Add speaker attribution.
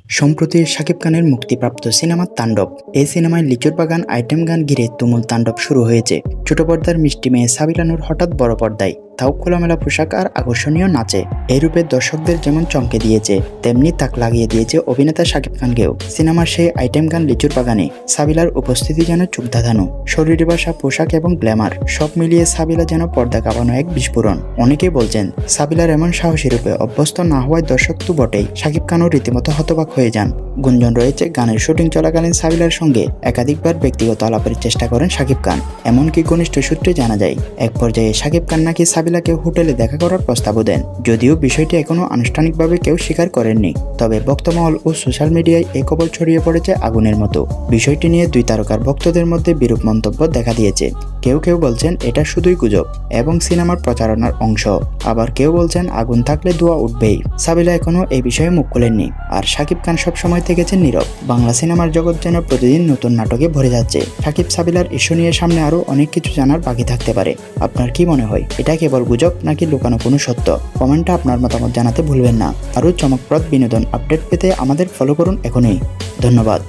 Speaker 1: সম্প্রতি শাকিব খানের মুক্তিপ্রাপ্ত সিনেমা তাণ্ডব। এই সিনেমায় লিচুর বাগান আইটেম গান ঘিরে তুমুল তাণ্ডব শুরু হয়েছে। ছোট পর্দার মিষ্টি মেয়ে সাবিলা নূর হঠাৎ বড় পর্দায়, তাও খোলামেলা পোশাক আর আকর্ষণীয় নাচে। এই রূপে দর্শকদের যেমন চমকে দিয়েছে, তেমনি তাক লাগিয়ে দিয়েছে অভিনেতা শাকিব খানকেও। সিনেমার সেই আইটেম গান লিচুর বাগানে সাবিলার উপস্থিতি যেন চোখ ধাঁধানো। শরীর ভাষা, পোশাক এবং গ্ল্যামার সব মিলিয়ে সাবিলা যেন পর্দা কাঁপানো এক বিস্ফোরণ। অনেকেই বলছেন সাবিলার এমন সাহসী রূপে অভ্যস্ত না হওয়ায় দর্শক তো বটেই, শাকিব খানও রীতিমতো হতবাক হয়ে যান। গুঞ্জন রয়েছে গানের শুটিং চলাকালীন সাবিলার সঙ্গে একাধিকবার ব্যক্তিগত আলাপের চেষ্টা করেন শাকিব খান। এমনকি ঘনিষ্ঠ সূত্রে জানা যায়, এক পর্যায়ে শাকিব খান নাকি সাবিলাকে হোটেলে দেখা করার প্রস্তাবও দেন। যদিও বিষয়টি এখনো আনুষ্ঠানিকভাবে কেউ স্বীকার করেননি, তবে ভক্তমহল ও সোশ্যাল মিডিয়ায় এই খবর ছড়িয়ে পড়েছে আগুনের মতো। বিষয়টি নিয়ে দুই তারকার ভক্তদের মধ্যে বিরূপ মন্তব্য দেখা দিয়েছে। কেউ কেউ বলছেন এটা শুধুই গুজব এবং সিনেমার প্রচারণার অংশ, আবার কেউ বলছেন আগুন থাকলে ধোঁয়া উঠবেই। সাবিলা এখনো এই বিষয়ে মুখ খোলেননি, আর শাকিব খান সবসময় থেকেছেন নীরব। বাংলা সিনেমার জগৎ যেন প্রতিদিন নতুন নাটকে ভরে যাচ্ছে। শাকিব সাবিলার ইস্যু নিয়ে সামনে আরো অনেক কিছু জানার বাকি থাকতে পারে। আপনার কি মনে হয়, এটা কেবল গুজব নাকি লুকানো কোনো সত্য? কমেন্টে আপনার মতামত জানাতে ভুলবেন না। আরও চমকপ্রদ বিনোদন আপডেট পেতে আমাদের ফলো করুন এখনই। ধন্যবাদ।